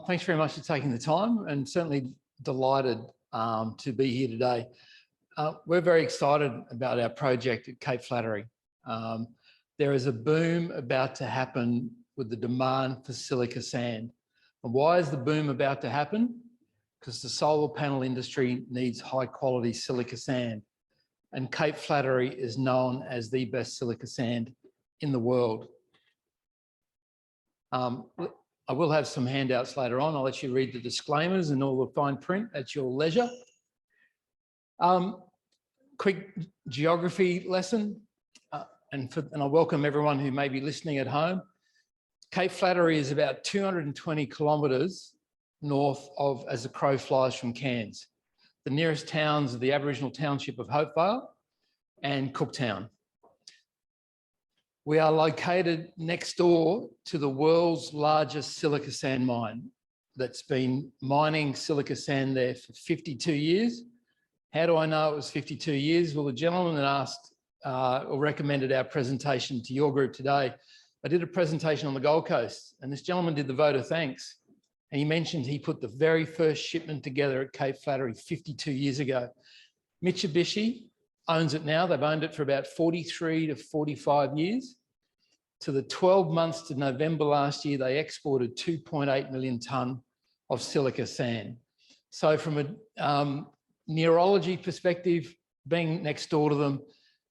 Thanks very much for taking the time, and certainly delighted to be here today. We're very excited about our project at Cape Flattery. There is a boom about to happen with the demand for silica sand. And why is the boom about to happen? Because the solar panel industry needs high quality silica sand. And Cape Flattery is known as the best silica sand in the world. I will have some handouts later on. I'll let you read the disclaimers and all the fine print at your leisure. Quick geography lesson, and I welcome everyone who may be listening at home. Cape Flattery is about 220 kilometres north of as the crow flies from Cairns. The nearest towns are the Aboriginal township of Hopevale and Cooktown. We are located next door to the world's largest silica sand mine that's been mining silica sand there for 52 years. How do I know it was 52 years? Well, the gentleman that asked or recommended our presentation to your group today, I did a presentation on the Gold Coast, and this gentleman did the vote of thanks. And he mentioned he put the very first shipment together at Cape Flattery 52 years ago. Mitsubishi owns it now. They've owned it for about 43 to 45 years. To the 12 months to November last year, they exported 2.8 million tonne of silica sand. So from a neurology perspective, being next door to them,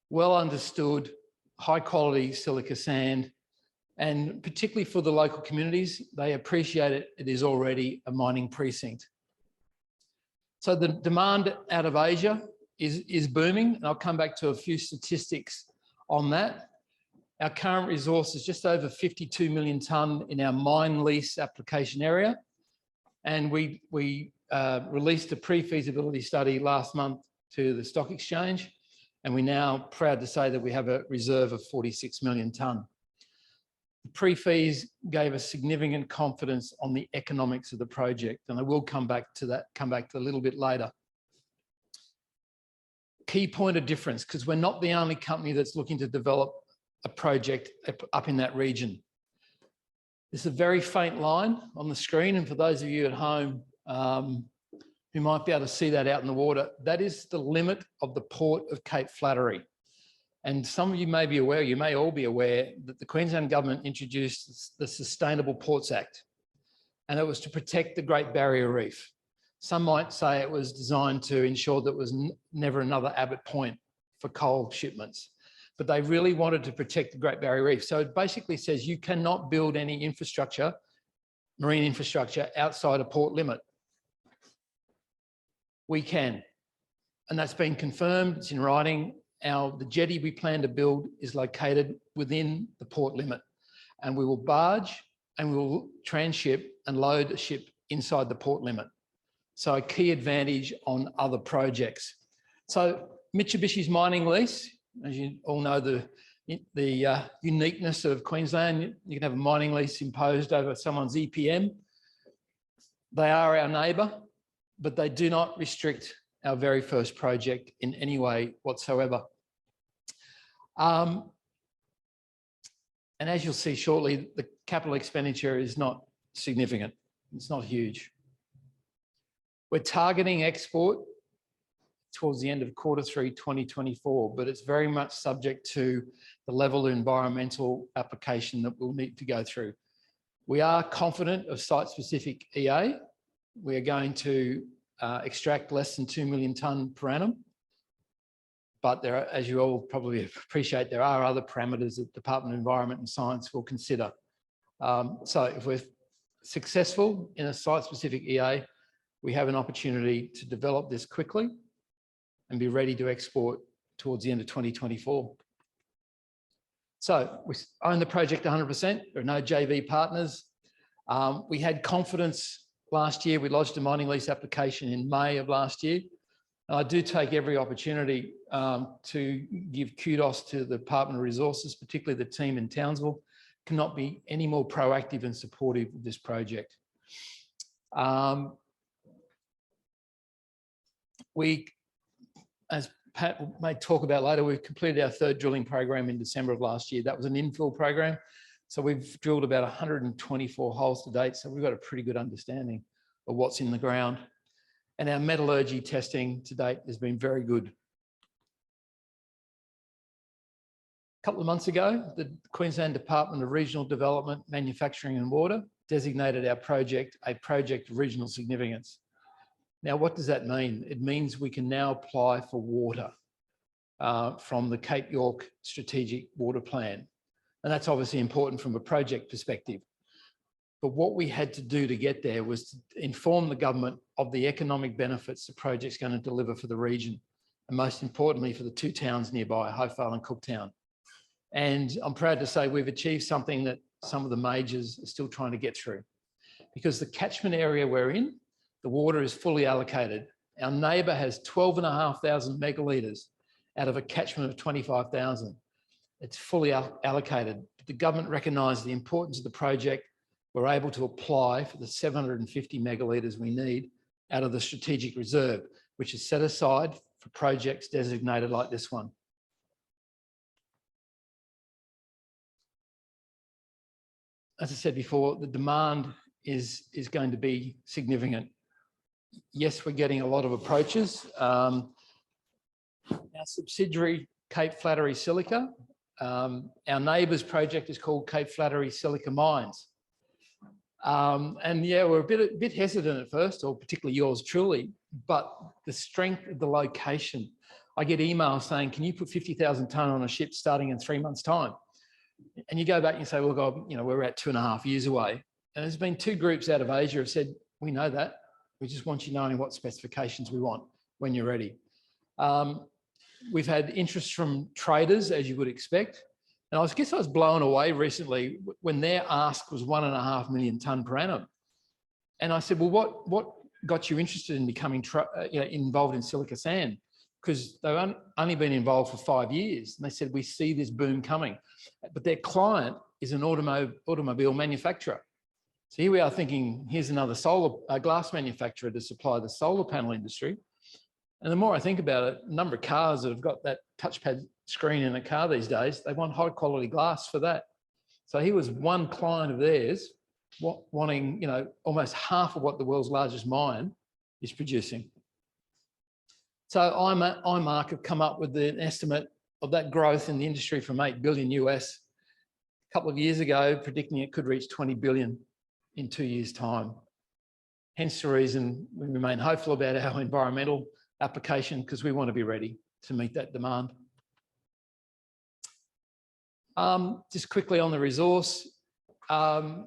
well understood, high quality silica sand, and particularly for the local communities, they appreciate it. It is already a mining precinct. So the demand out of Asia is booming, and I'll come back to a few statistics on that. Our current resource is just over 52 million tonne in our mine lease application area. And we released a pre-feasibility study last month to the stock exchange. And we're now proud to say that we have a reserve of 46 million tonne. The pre-fees gave us significant confidence on the economics of the project. And I will come back to that a little bit later. Key point of difference, because we're not the only company that's looking to develop a project up in that region. There's a very faint line on the screen, and for those of you at home who might be able to see that out in the water, that is the limit of the port of Cape Flattery. And some of you may be aware, you may all be aware, that the Queensland government introduced the Sustainable Ports Act, and it was to protect the Great Barrier Reef. Some might say it was designed to ensure that there was never another Abbott Point for coal shipments. But they really wanted to protect the Great Barrier Reef. So it basically says you cannot build any infrastructure, marine infrastructure, outside a port limit. We can, and that's been confirmed, it's in writing. The jetty we plan to build is located within the port limit, and we will barge and we will transship and load a ship inside the port limit. So a key advantage on other projects. So Mitsubishi's mining lease, as you all know, the uniqueness of Queensland, you can have a mining lease imposed over someone's EPM. They are our neighbour, but they do not restrict our very first project in any way whatsoever. And as you'll see shortly, the capital expenditure is not significant. It's not huge. We're targeting export towards the end of Q3 2024, but it's very much subject to the level of environmental application that we'll need to go through. We are confident of site-specific EA. We are going to extract less than 2 million tonne per annum. But there are, as you all probably appreciate, there are other parameters that the Department of Environment and Science will consider. So if we're successful in a site-specific EA, we have an opportunity to develop this quickly and be ready to export towards the end of 2024. So we own the project 100%. There are no JV partners. We had confidence last year. We lodged a mining lease application in May of last year. I do take every opportunity to give kudos to the Department of Resources, particularly the team in Townsville. Cannot be any more proactive and supportive of this project. As Pat may talk about later, we've completed our third drilling program in December of last year. That was an infill program. So we've drilled about 124 holes to date. So we've got a pretty good understanding of what's in the ground. And our metallurgy testing to date has been very good. A couple of months ago, the Queensland Department of Regional Development, Manufacturing and Water designated our project a project of regional significance. Now, what does that mean? It means we can now apply for water from the Cape York Strategic Water Plan. And that's obviously important from a project perspective. But what we had to do to get there was to inform the government of the economic benefits the project's going to deliver for the region, and most importantly for the two towns nearby, Hopevale and Cooktown. And I'm proud to say we've achieved something that some of the majors are still trying to get through. Because the catchment area we're in, the water is fully allocated. Our neighbour has 12,500 megalitres out of a catchment of 25,000. It's fully allocated. The government recognised the importance of the project. We're able to apply for the 750 megalitres we need out of the strategic reserve, which is set aside for projects designated like this one. As I said before, the demand is going to be significant. Yes, we're getting a lot of approaches. Our subsidiary, Cape Flattery Silica, our neighbour's project is called Cape Flattery Silica Mines. And yeah, we're a bit hesitant at first, or particularly yours truly, but the strength of the location. I get emails saying, can you put 50,000 tonne on a ship starting in 3 months' time? And you go back and you say, well, God, you know, we're at 2.5 years away. And there's been 2 groups out of Asia have said, we know that. We just want you knowing what specifications we want when you're ready. We've had interest from traders, as you would expect. And I guess I was blown away recently when their ask was 1.5 million tonne per annum. And I said, well, what got you interested in becoming involved in silica sand? Because they've only been involved for 5 years. And they said, we see this boom coming. But their client is an automobile manufacturer. So here we are thinking, here's another glass manufacturer to supply the solar panel industry. And the more I think about it, the number of cars that have got that touchpad screen in a car these days, they want high quality glass for that. So here was one client of theirs wanting, you know, almost half of what the world's largest mine is producing. So IMARC have come up with an estimate of that growth in the industry from $8 billion US a couple of years ago, predicting it could reach 20 billion in 2 years' time. Hence the reason we remain hopeful about our environmental application, because we want to be ready to meet that demand. Just quickly on the resource. Last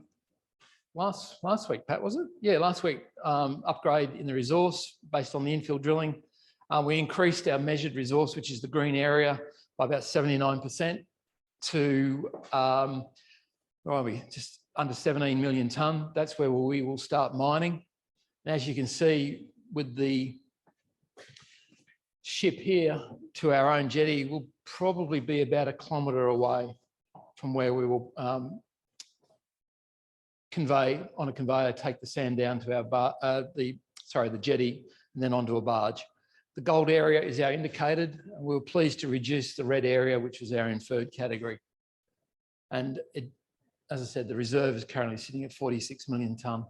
week, Pat, was it? Yeah, last week, upgrade in the resource based on the infill drilling. We increased our measured resource, which is the green area, by about 79% to, where are we? Just under 17 million tonne. That's where we will start mining. And as you can see, with the ship here to our own jetty, will probably be about 1 kilometre away from where we will convey on a conveyor, take the sand down to our the jetty, and then onto a barge. The gold area is our indicated, and we were pleased to reduce the red area, which was our inferred category. And it, as I said, the reserve is currently sitting at 46 million tonne.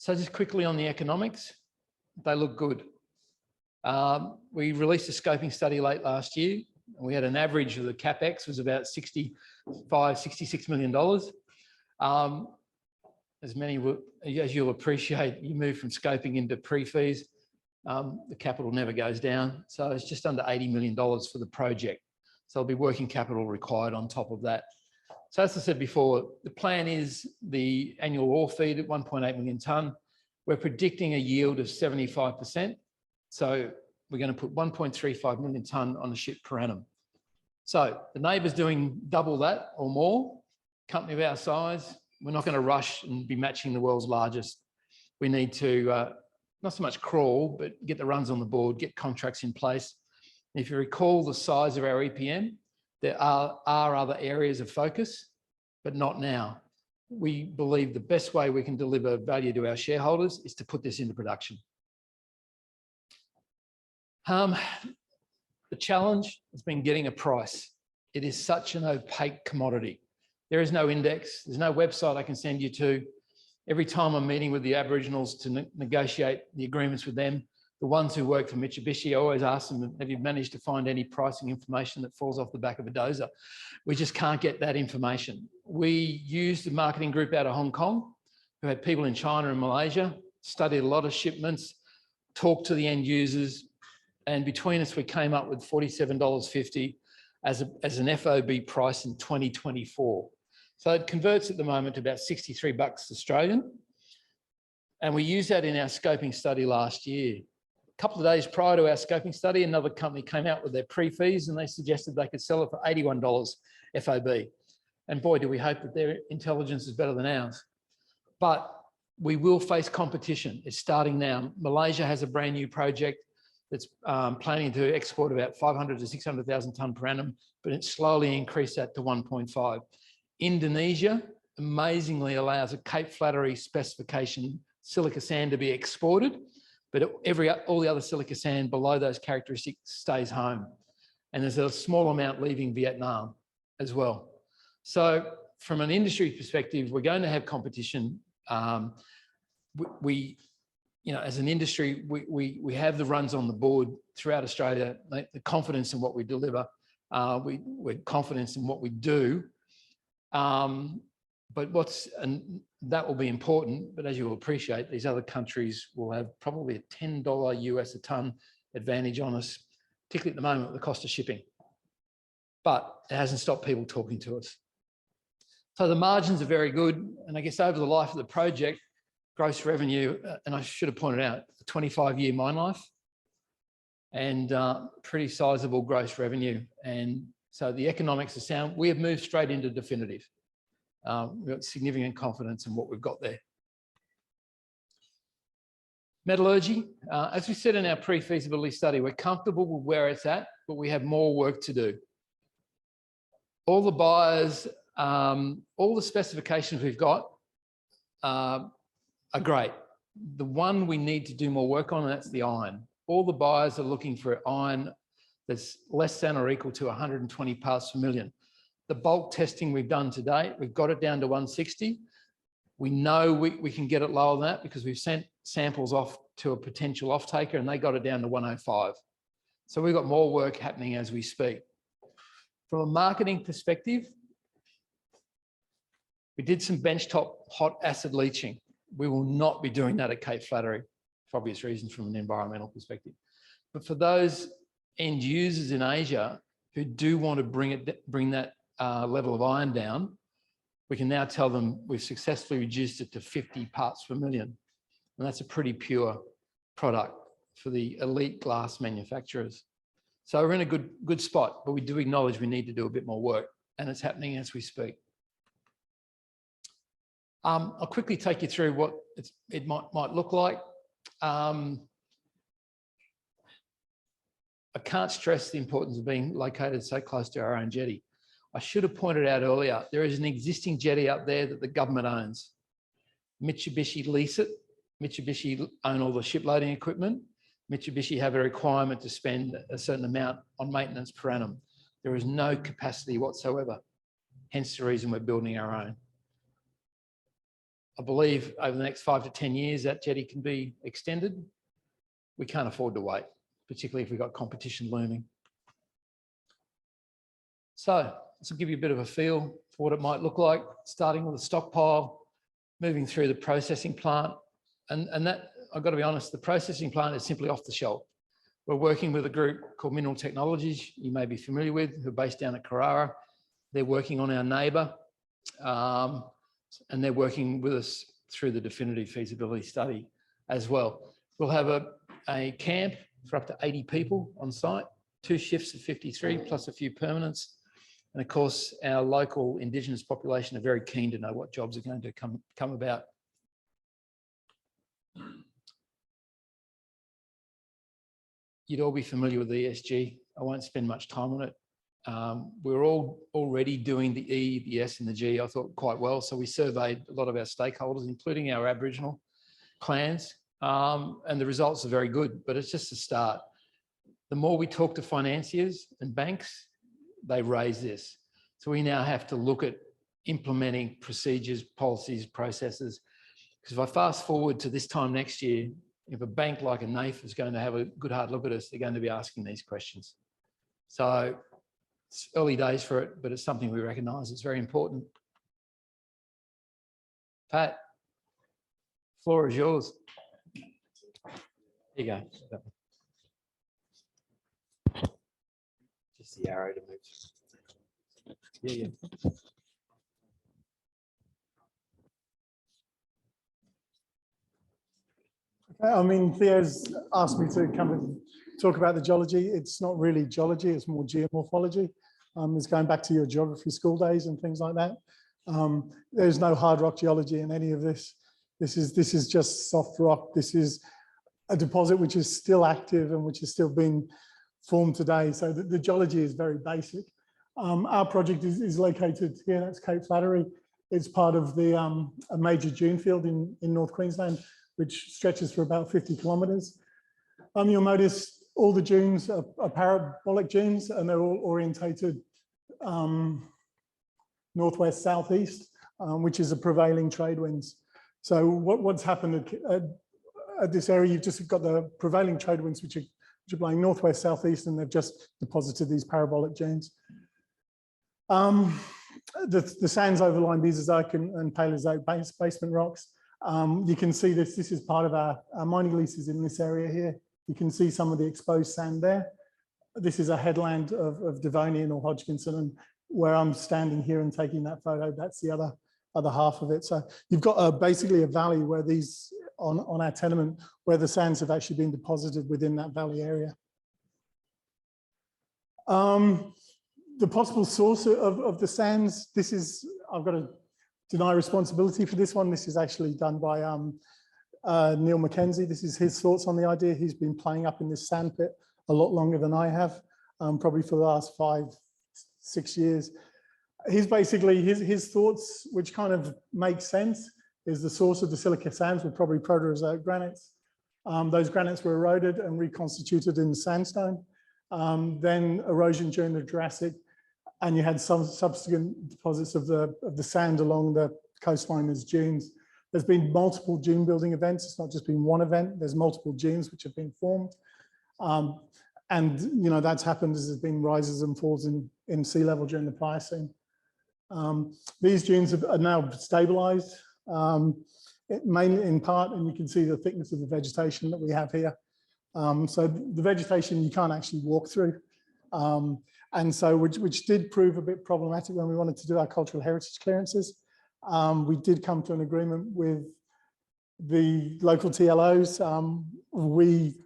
So just quickly on the economics, they look good. We released a scoping study late last year. We had an average of the CapEx was about $65, $66 million. As you'll appreciate, you move from scoping into pre-fees, the capital never goes down. So it's just under $80 million for the project. So there'll be working capital required on top of that. So as I said before, the plan is the annual ore feed at 1.8 million tonne. We're predicting a yield of 75%. So we're going to put 1.35 million tonne on a ship per annum. So the neighbour's doing double that or more. Company of our size, we're not going to rush and be matching the world's largest. We need to not so much crawl, but get the runs on the board, get contracts in place. And if you recall the size of our EPM, there are other areas of focus, but not now. We believe the best way we can deliver value to our shareholders is to put this into production. The challenge has been getting a price. it is such an opaque commodity. There is no index. There's no website I can send you to. Every time I'm meeting with the Aboriginals to negotiate the agreements with them, the ones who work for Mitsubishi, I always ask them, have you managed to find any pricing information that falls off the back of a dozer? We just can't get that information. We used a marketing group out of Hong Kong who had people in China and Malaysia, studied a lot of shipments, talked to the end users, and between us, we came up with $47.50 as an FOB price in 2024. So it converts at the moment to about 63 bucks Australian. And we used that in our scoping study last year. A couple of days prior to our scoping study, another company came out with their pre-fees and they suggested they could sell it for $81 FOB. And boy, do we hope that their intelligence is better than ours. But we will face competition. It's starting now. Malaysia has a brand new project that's planning to export about 500 to 600,000 tonne per annum, but it slowly increased that to 1.5. Indonesia amazingly allows a Cape Flattery specification silica sand to be exported, but all the other silica sand below those characteristics stays home. And there's a small amount leaving Vietnam as well. So from an industry perspective, we're going to have competition. You know, as an industry, we have the runs on the board throughout Australia, the confidence in what we deliver, we're confident in what we do. But and that will be important, but as you will appreciate, these other countries will have probably a $10 US a tonne advantage on us, particularly at the moment with the cost of shipping. But it hasn't stopped people talking to us. So the margins are very good. And I guess over the life of the project, gross revenue, and I should have pointed out, a 25-year mine life and pretty sizable gross revenue. And so the economics are sound. We have moved straight into definitive. We've got significant confidence in what we've got there. Metallurgy, as we said in our pre-feasibility study, we're comfortable with where it's at, but we have more work to do. All the buyers, all the specifications we've got are great. The one we need to do more work on, and that's the iron. All the buyers are looking for iron that's less than or equal to 120 parts per million. The bulk testing we've done to date, we've got it down to 160. We know we can get it lower than that because we've sent samples off to a potential off-taker and they got it down to 105. So we've got more work happening as we speak. From a marketing perspective, we did some benchtop hot acid leaching. We will not be doing that at Cape Flattery for obvious reasons from an environmental perspective. But for those end users in Asia who do want to bring that level of iron down, we can now tell them we've successfully reduced it to 50 parts per million. And that's a pretty pure product for the elite glass manufacturers. So we're in a good spot, but we do acknowledge we need to do a bit more work, and it's happening as we speak. I'll quickly take you through what it might look like. I can't stress the importance of being located so close to our own jetty. I should have pointed out earlier, there is an existing jetty up there that the government owns. Mitsubishi lease it. Mitsubishi own all the shiploading equipment. Mitsubishi have a requirement to spend a certain amount on maintenance per annum. There is no capacity whatsoever, hence the reason we're building our own. I believe over the next 5 to 10 years, that jetty can be extended. We can't afford to wait, particularly if we've got competition looming. So this will give you a bit of a feel for what it might look like, starting with a stockpile, moving through the processing plant. And that, I've got to be honest, the processing plant is simply off the shelf. We're working with a group called Mineral Technologies, you may be familiar with, who are based down at Carrara. They're working on our neighbour, and they're working with us through the definitive feasibility study as well. We'll have a camp for up to 80 people on site, 2 shifts of 53 plus a few permanents. And of course, our local Indigenous population are very keen to know what jobs are going to come about. You'd all be familiar with ESG. I won't spend much time on it. We're all already doing the E, the S and the G, I thought, quite well. So we surveyed a lot of our stakeholders, including our Aboriginal clans, and the results are very good, but it's just a start. The more we talk to financiers and banks, they raised this. So we now have to look at implementing procedures, policies, processes. Because if I fast forward to this time next year, if a bank like a NAIF is going to have a good hard look at us, they're going to be asking these questions. So it's early days for it, but it's something we recognise. It's very important. Pat, floor is yours. Here you go. Just the arrow to move. Yeah. Okay, I mean, Theo's asked me to come and talk about the geology. It's not really geology, it's more geomorphology. It's going back to your geography school days and things like that. There's no hard rock geology in any of this. This is just soft rock. This is a deposit which is still active and which is still being formed today. So the geology is very basic. Our project is located here, that's Cape Flattery. It's part of the a major dune field in North Queensland, which stretches for about 50 kilometres. You'll notice all the dunes are parabolic dunes, and they're all orientated northwest southeast, which is a prevailing trade winds. So what's happened at this area, you've just got the prevailing trade winds which are blowing northwest southeast, and they've just deposited these parabolic dunes. The sands overlying Mesozoic and Paleozoic basement rocks. You can see this is part of our mining leases in this area here. You can see some of the exposed sand there. This is a headland of Devonian or Hodgkinson, and where I'm standing here and taking that photo, that's the other half of it. So you've got basically a valley where these, on our tenement, where the sands have actually been deposited within that valley area. The possible source of the sands, this is, I've got to deny responsibility for this one. This is actually done by Neil Mackenzie. This is his thoughts on the idea. He's been playing up in this sand pit a lot longer than I have, probably for the last 5-6 years. He's basically, his thoughts, which kind of make sense, is the source of the silica sands were probably Proterozoic granites. Those granites were eroded and reconstituted in sandstone. Then erosion during the Jurassic, and you had some subsequent deposits of the sand along the coastline as dunes. There's been multiple dune building events. It's not just been one event. There's multiple dunes which have been formed. And you know, that's happened as there's been rises and falls in sea level during the Pliocene. These dunes are now stabilized, mainly in part, and you can see the thickness of the vegetation that we have here. So the vegetation you can't actually walk through. And so, which did prove a bit problematic when we wanted to do our cultural heritage clearances. We did come to an agreement with the local TLOs. We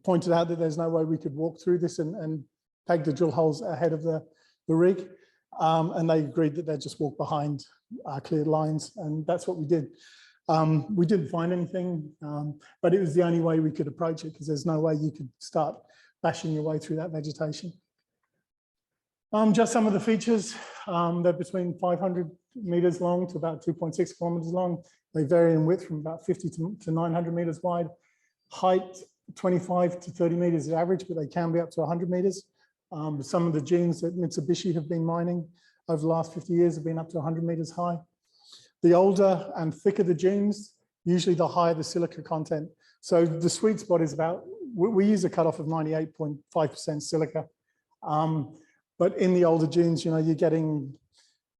pointed out that there's no way we could walk through this and peg the drill holes ahead of the rig. And they agreed that they'd just walk behind our cleared lines, and that's what we did. We didn't find anything, but it was the only way we could approach it, because there's no way you could start bashing your way through that vegetation. Just some of the features, they're between 500 meters long to about 2.6 kilometers long. They vary in width from about 50 to 900 meters wide. Height, 25 to 30 meters is average, but they can be up to 100 meters. Some of the dunes that Mitsubishi have been mining over the last 50 years have been up to 100 meters high. The older and thicker the dunes, usually the higher the silica content. So the sweet spot is about, we use a cutoff of 98.5% silica. But in the older dunes, you know, you're getting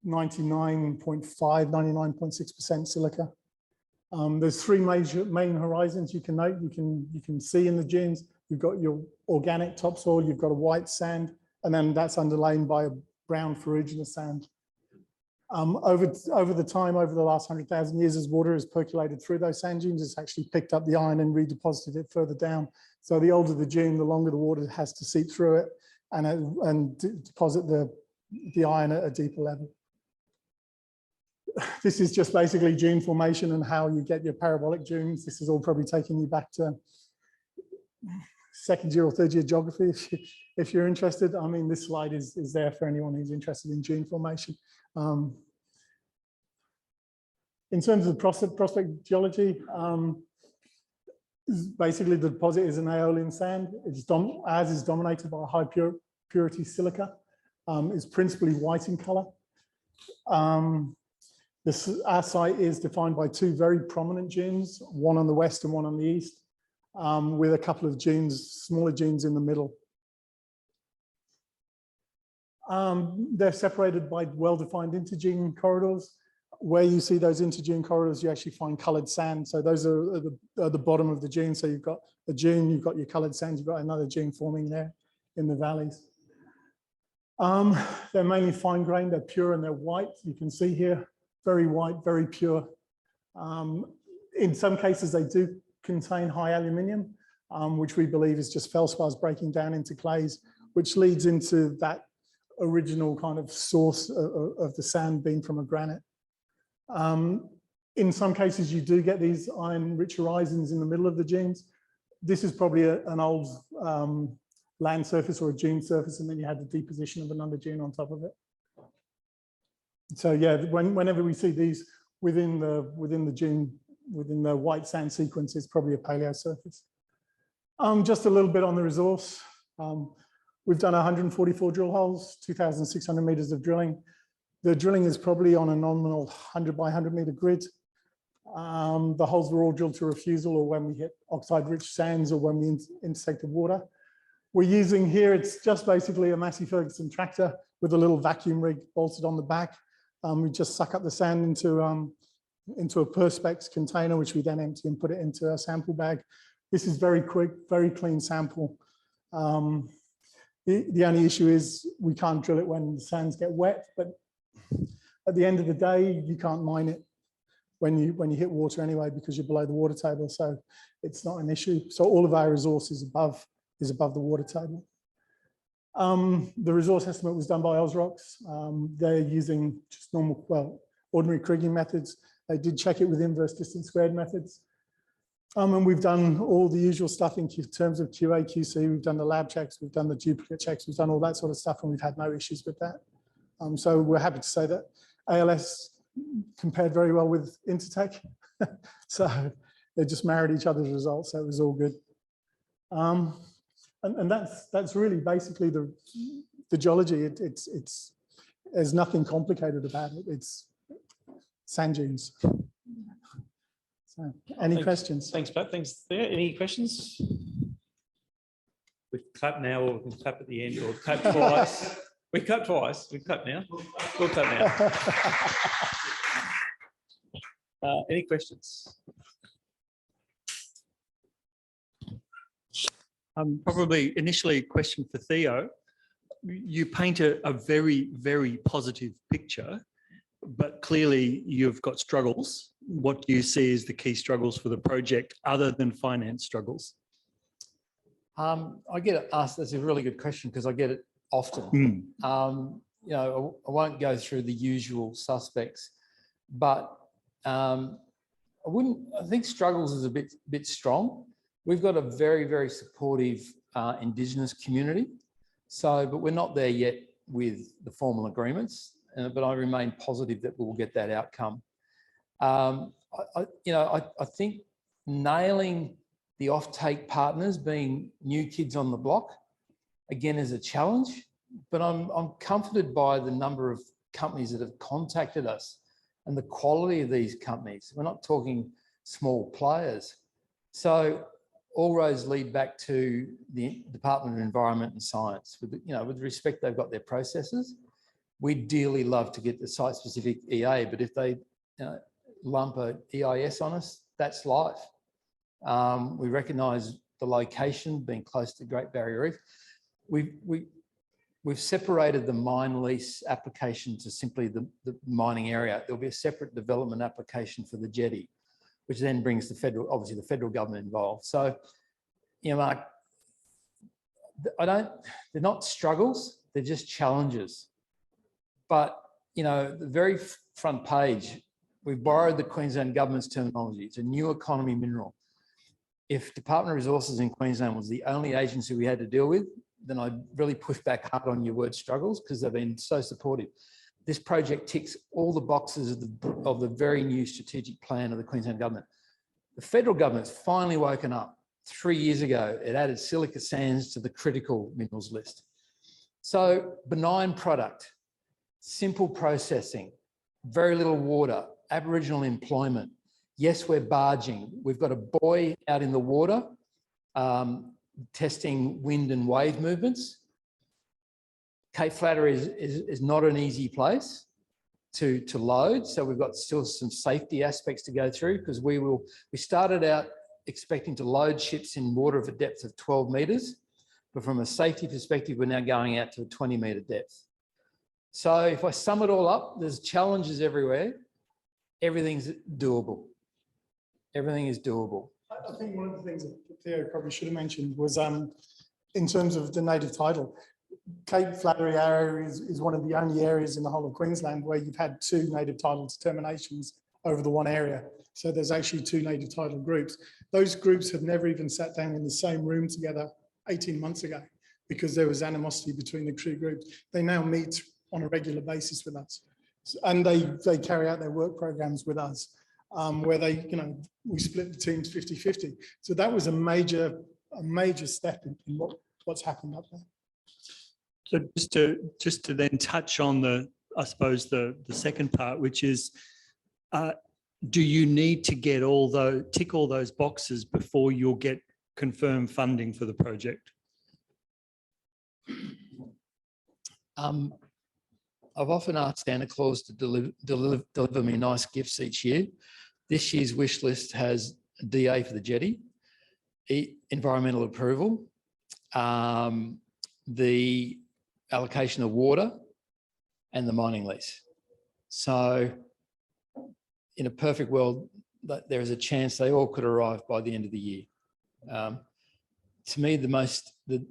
99.5, 99.6% silica. There's three main horizons you can note. You can see in the dunes. You've got your organic topsoil, you've got a white sand, and then that's underlain by a brown ferruginous sand. Over the time, over the last 100,000 years, as water has percolated through those sand dunes, it's actually picked up the iron and redeposited it further down. So the older the dune, the longer the water has to seep through it and deposit the iron at a deeper level. This is just basically dune formation and how you get your parabolic dunes. This is all probably taking you back to second year or third year geography if you're interested. I mean, this slide is there for anyone who's interested in dune formation. In terms of prospect geology, basically the deposit is an aeolian sand. Ours is dominated by high purity silica. is principally white in colour. Our site is defined by two very prominent dunes, one on the west and one on the east, with a couple of dunes, smaller dunes in the middle. They're separated by well-defined interdune corridors. Where you see those interdune corridors, you actually find coloured sand. So those are the bottom of the dune. So you've got a dune, you've got your coloured sand, you've got another dune forming there in the valleys. They're mainly fine grained, they're pure and they're white. You can see here, very white, very pure. In some cases, they do contain high aluminium, which we believe is just feldspars breaking down into clays, which leads into that original kind of source of the sand being from a granite. In some cases, you do get these iron-rich horizons in the middle of the dunes. This is probably an old land surface or a dune surface, and then you had the deposition of another dune on top of it. So yeah, whenever we see these within the dune, within the white sand sequence, it's probably a paleo surface. Just a little bit on the resource. We've done 144 drill holes, 2,600 meters of drilling. The drilling is probably on a nominal 100 by 100 meter grid. The holes were all drilled to refusal, or when we hit oxide-rich sands, or when we intersected water. We're using here, it's just basically a Massey Ferguson tractor with a little vacuum rig bolted on the back. We just suck up the sand into a Perspex container, which we then empty and put it into a sample bag. This is very quick, very clean sample. The only issue is we can't drill it when the sands get wet, but at the end of the day, you can't mine it when you hit water anyway, because you're below the water table, so it's not an issue. So all of our resource is above the water table. The resource estimate was done by Ausrox. They're using just ordinary kriging methods. They did check it with inverse distance squared methods. And we've done all the usual stuff in terms of QA, QC. We've done the lab checks, we've done the duplicate checks, we've done all that sort of stuff, and we've had no issues with that. So we're happy to say that ALS compared very well with Intertek. So they just married each other's results, so it was all good. And that's really basically the geology. There's nothing complicated about it. It's sand dunes. So, any questions? Thanks, Pat. Thanks, Theo. Any questions? We clap now, or we can clap at the end, or clap twice. We clap twice. We clap now. We'll clap now. Any questions? Probably initially a question for Theo. You paint a very, very positive picture, but clearly you've got struggles. What do you see as the key struggles for the project other than finance struggles? I get asked, that's a really good question, because I get it often. You know, I won't go through the usual suspects, but I think struggles is a bit strong. We've got a very, very supportive Indigenous community. So, but we're not there yet with the formal agreements, but I remain positive that we'll get that outcome. I think nailing the offtake partners, being new kids on the block, again, is a challenge, but I'm comforted by the number of companies that have contacted us and the quality of these companies. We're not talking small players. So all roads lead back to the Department of Environment and Science. With respect, they've got their processes. We'd dearly love to get the site-specific EA, but if they lump a EIS on us, that's life. We recognise the location being close to Great Barrier Reef. We've separated the mine lease application to simply the mining area. There'll be a separate development application for the jetty, which then brings obviously the federal government involved. So, Mark, they're not struggles, they're just challenges. But, the very front page, we've borrowed the Queensland government's terminology. It's a new economy mineral. If Department of Resources in Queensland was the only agency we had to deal with, then I'd really push back hard on your word struggles, because they've been so supportive. This project ticks all the boxes of the very new strategic plan of the Queensland government. The federal government's finally woken up. 3 years ago, it added silica sands to the critical minerals list. So benign product, simple processing, very little water, Aboriginal employment. Yes, we're barging. We've got a buoy out in the water, testing wind and wave movements. Cape Flattery is not an easy place to load. So we've got still some safety aspects to go through, because we started out expecting to load ships in water of a depth of 12 metres. But from a safety perspective, we're now going out to a 20-metre depth. So if I sum it all up, there's challenges everywhere. Everything's doable. Everything is doable. I think one of the things that Theo probably should have mentioned was in terms of the native title, Cape Flattery area is one of the only areas in the whole of Queensland where you've had 2 native title determinations over the one area. So there's actually 2 native title groups. Those groups have never even sat down in the same room together 18 months ago because there was animosity between the 2 groups. They now meet on a regular basis with us, and they carry out their work programs with us, where we split the teams 50-50. So that was a major step in what's happened up there. So just to then touch on the second part, which is, do you need to get tick all those boxes before you'll get confirmed funding for the project? I've often asked Santa Claus to deliver me nice gifts each year. This year's wish list has a DA for the jetty, environmental approval, the allocation of water, and the mining lease. So in a perfect world, there is a chance they all could arrive by the end of the year. To me, the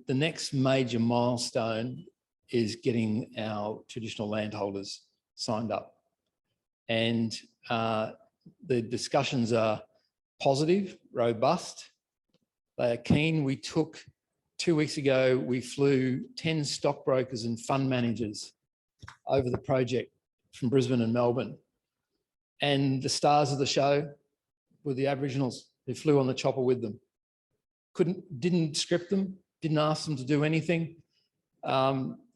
next major milestone is getting our traditional landholders signed up. And the discussions are positive, robust. They are keen. We took 2 weeks ago, we flew 10 stockbrokers and fund managers over the project from Brisbane and Melbourne. And the stars of the show were the Aboriginals who flew on the chopper with them. Didn't script them, didn't ask them to do anything.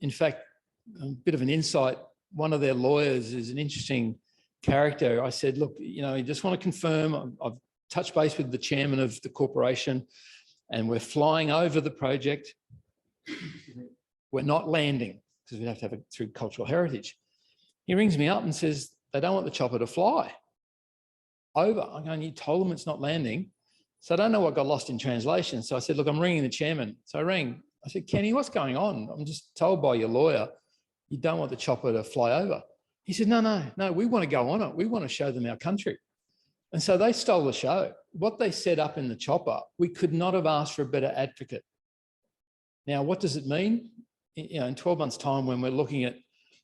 In fact, a bit of an insight, one of their lawyers is an interesting character. I said, look, I just want to confirm, I've touched base with the chairman of the corporation and we're flying over the project. We're not landing because we have to have it through cultural heritage. He rings me up and says, they don't want the chopper to fly over. I'm going, you told them it's not landing. So I don't know what got lost in translation. So I said, look, I'm ringing the chairman. So I rang. I said, Kenny, what's going on? I'm just told by your lawyer, you don't want the chopper to fly over. He said, no, we want to go on it. We want to show them our country. And so they stole the show. What they set up in the chopper, we could not have asked for a better advocate. Now, what does it mean? In 12 months' time, when we're looking at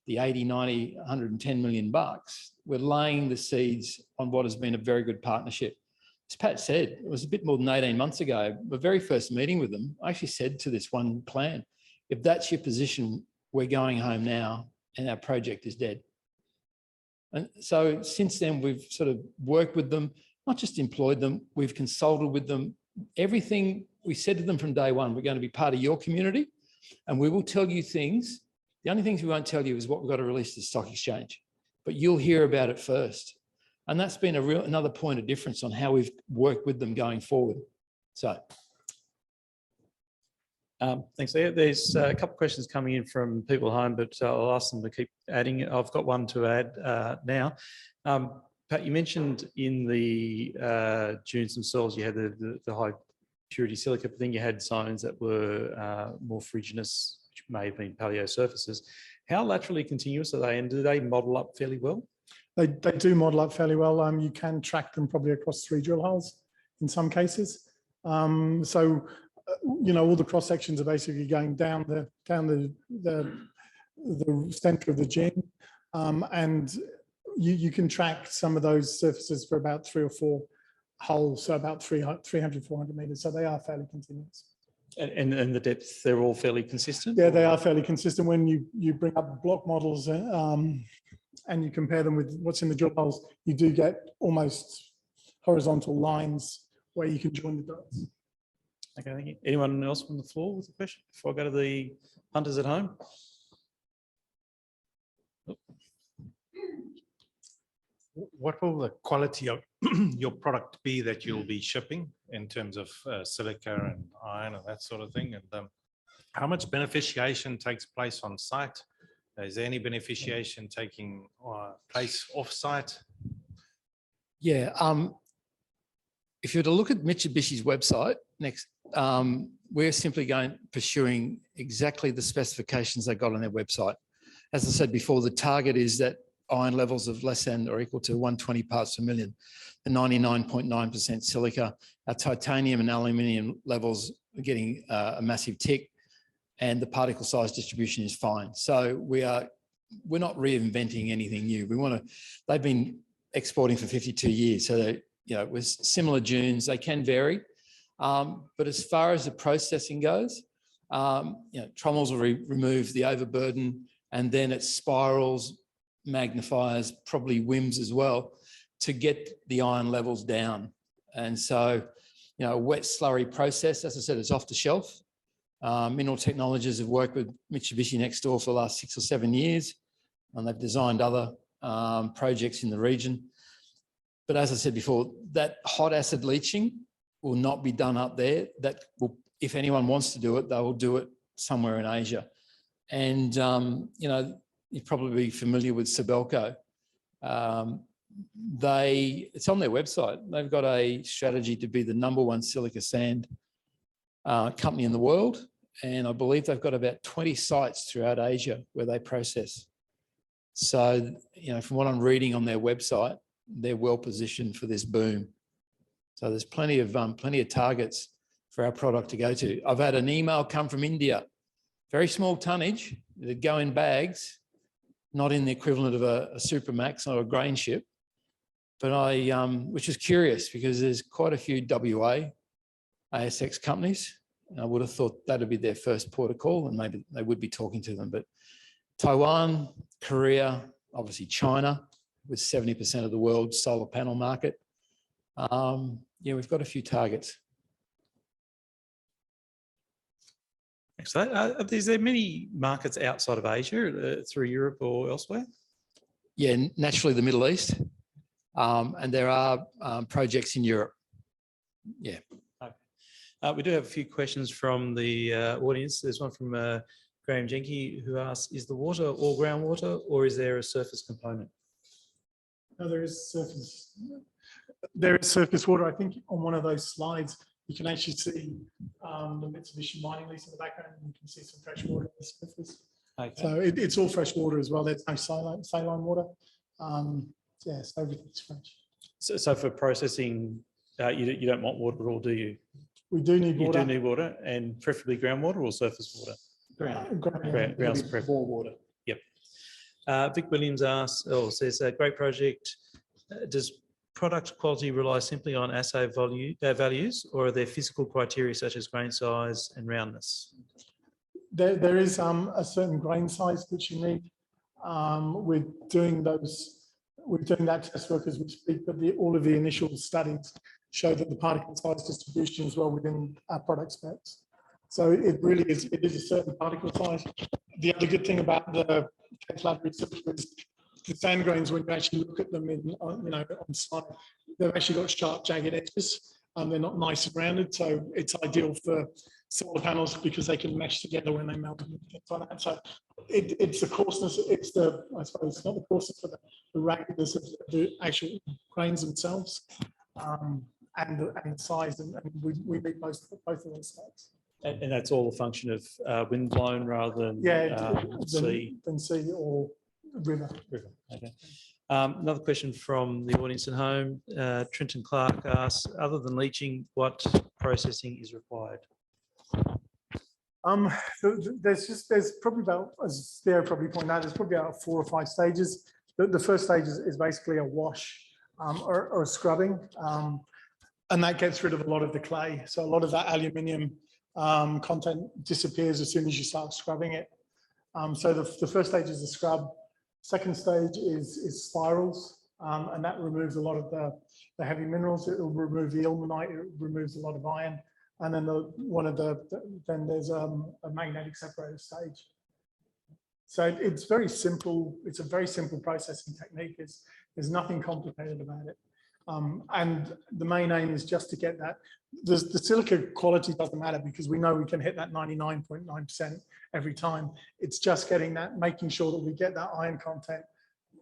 the 80, 90, 110 million bucks, we're laying the seeds on what has been a very good partnership. As Pat said, it was a bit more than 18 months ago, the very first meeting with them, I actually said to this one clan, if that's your position, we're going home now and our project is dead. And so since then, we've sort of worked with them, not just employed them, we've consulted with them. Everything we said to them from day one, we're going to be part of your community and we will tell you things. The only things we won't tell you is what we've got to release to the stock exchange, but you'll hear about it first. And that's been another point of difference on how we've worked with them going forward. So. Thanks, Theo. There's a couple of questions coming in from people at home, but I'll ask them to keep adding. I've got one to add now. Pat, you mentioned in the dunes themselves, you had the high purity silica, but then you had zones that were more ferruginous, which may have been paleo surfaces. How laterally continuous are they, and do they model up fairly well? They do model up fairly well. You can track them probably across 3 drill holes in some cases. So, all the cross sections are basically going down the centre of the gene, and you can track some of those surfaces for about 3 or 4 holes, so about 300, 400 metres. So they are fairly continuous. And the depth, they're all fairly consistent? Yeah, they are fairly consistent. When you bring up block models and you compare them with what's in the drill holes, you do get almost horizontal lines where you can join the dots. Okay, thank you. Anyone else from the floor with a question before I go to the punters at home? What will the quality of your product be that you'll be shipping in terms of silica and iron and that sort of thing? And how much beneficiation takes place on site? Is there any beneficiation taking place off-site? Yeah. If you were to look at Mitsubishi's website next, we're simply pursuing exactly the specifications they got on their website. As I said before, the target is that iron levels of less than or equal to 120 parts per million, the 99.9% silica. Our titanium and aluminium levels are getting a massive tick, and the particle size distribution is fine. So we're not reinventing anything new. They've been exporting for 52 years, so they, with similar dunes, they can vary. But as far as the processing goes, trommels will remove the overburden, and then it spirals, magnifiers, probably WIMS as well, to get the iron levels down. And so, a wet slurry process, as I said, it's off the shelf. Mineral Technologies have worked with Mitsubishi next door for the last 6 or 7 years, and they've designed other projects in the region. But as I said before, that hot acid leaching will not be done up there. That will, if anyone wants to do it, they will do it somewhere in Asia. And, you'd probably be familiar with Sibelco. It's on their website. They've got a strategy to be the #1 silica sand company in the world. And I believe they've got about 20 sites throughout Asia where they process. So, from what I'm reading on their website, they're well positioned for this boom. So there's plenty of targets for our product to go to. I've had an email come from India, very small tonnage, that go in bags, not in the equivalent of a Supramax or a grain ship. But which is curious because there's quite a few WA ASX companies. And I would have thought that'd be their first port of call, and maybe they would be talking to them. But Taiwan, Korea, obviously China, with 70% of the world's solar panel market. We've got a few targets. Excellent. Is there many markets outside of Asia through Europe or elsewhere? Yeah, naturally the Middle East. And there are projects in Europe. Yeah. Okay. We do have a few questions from the audience. There's one from Graham Jenke who asks, is the water all groundwater or is there a surface component? No, there is surface. There is surface water. I think on one of those slides, you can actually see the Mitsubishi mining lease in the background, and you can see some fresh water on the surface. Okay. So it's all fresh water as well. There's no saline water. So everything's fresh. So for processing, you don't want water at all, do you? We do need water. You do need water, and preferably groundwater or surface water? Ground's preferable. Water. Yep. Vic Williams says, great project. Does product quality rely simply on assay values, or are there physical criteria such as grain size and roundness? There is a certain grain size which you need. We're doing that test work as we speak, but all of the initial studies show that the particle size distribution is well within our product specs. So it is a certain particle size. The other good thing about the Cape Flattery Silica is the sand grains, when you actually look at them on site, they've actually got sharp, jagged edges. They're not nice and rounded, so it's ideal for solar panels because they can mesh together when they melt and things like that. So it's the coarseness, I suppose it's not the coarseness, but the raggedness of the actual grains themselves, and the size, and we meet both of those specs. And that's all a function of wind blown rather than sea? Than sea or river. Okay. Another question from the audience at home. Trenton Clark asks, other than leaching, what processing is required? There's probably about, as Theo probably pointed out, there's probably about 4 or 5 stages. The first stage is basically a wash or a scrubbing, and that gets rid of a lot of the clay. So a lot of that aluminium content disappears as soon as you start scrubbing it. So the first stage is the scrub. Second stage is spirals, and that removes a lot of the heavy minerals. It will remove the ilmenite, it removes a lot of iron, and then then there's a magnetic separator stage. So it's very simple. It's a very simple processing technique. There's nothing complicated about it. And the main aim is just to get that. The silica quality doesn't matter because we know we can hit that 99.9% every time. It's just getting that, making sure that we get that iron content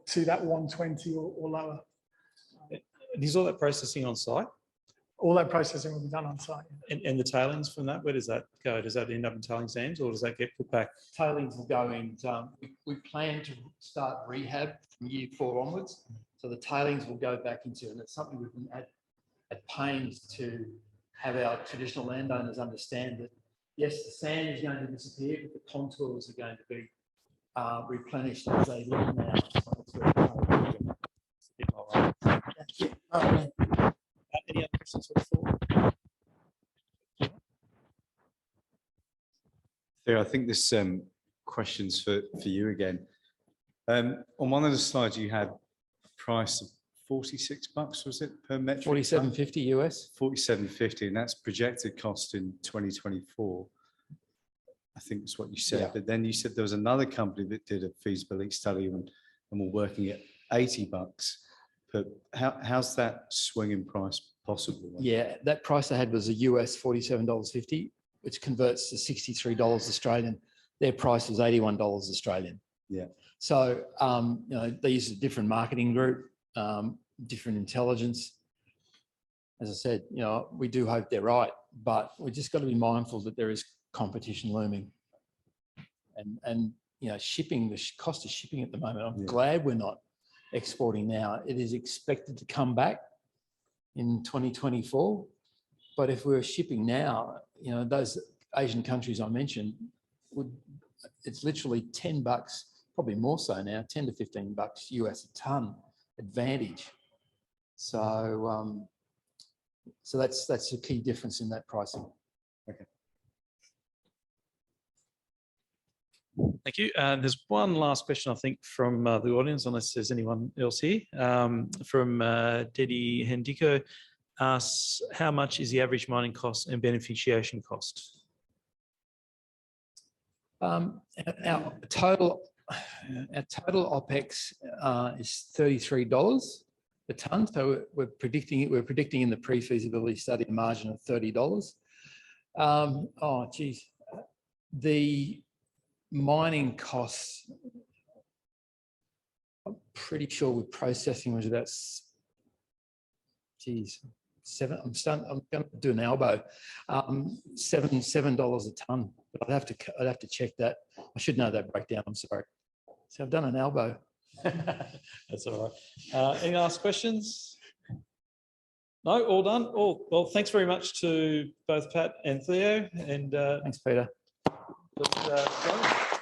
to that 120 or lower. And is all that processing on site? All that processing will be done on site. And the tailings from that, where does that go? Does that end up in tailings dams or does that get put back? Tailings will go in. We plan to start rehab from year 4 onwards. So the tailings will go back into, and it's something we've been at pains to have our traditional landowners understand that, yes, the sand is going to disappear, but the contours are going to be replenished as they look now. Any other questions for the floor? Theo, I think this question's for you again. On one of the slides you had price of $46, was it, per metric? 47.50 US. 47.50, and that's projected cost in 2024. I think that's what you said. Yeah. But then you said there was another company that did a feasibility study and were working at $80. But how's that swing in price possible? Yeah, that price I had was a US $47.50, which converts to $63 Australian. Their price was $81 Australian. Yeah. So, you know, they use a different marketing group, different intelligence. As I said, you know, we do hope they're right, but we just got to be mindful that there is competition looming. And you know, shipping, the cost of shipping at the moment, I'm glad we're not exporting now. It is expected to come back in 2024. But if we're shipping now, you know, those Asian countries I mentioned, it's literally $10, probably more so now, 10 to $15 US a ton advantage. So, so that's the key difference in that pricing. Okay. Thank you. There's one last question, I think, from the audience, unless there's anyone else here. From Dedi Hendico asks, how much is the average mining cost and beneficiation cost? Our total OPEX is $33 a ton. So we're predicting in the pre-feasibility study a margin of $30. Oh, geez. The mining costs, I'm pretty sure with processing was about, geez, I'm going to do an elbow, $7 a ton. But I'd have to check that. I should know that breakdown. I'm sorry. So I've done an elbow. That's all right. Any last questions? No, all done. Well, thanks very much to both Pat and Theo. And thanks, Peter. let's go.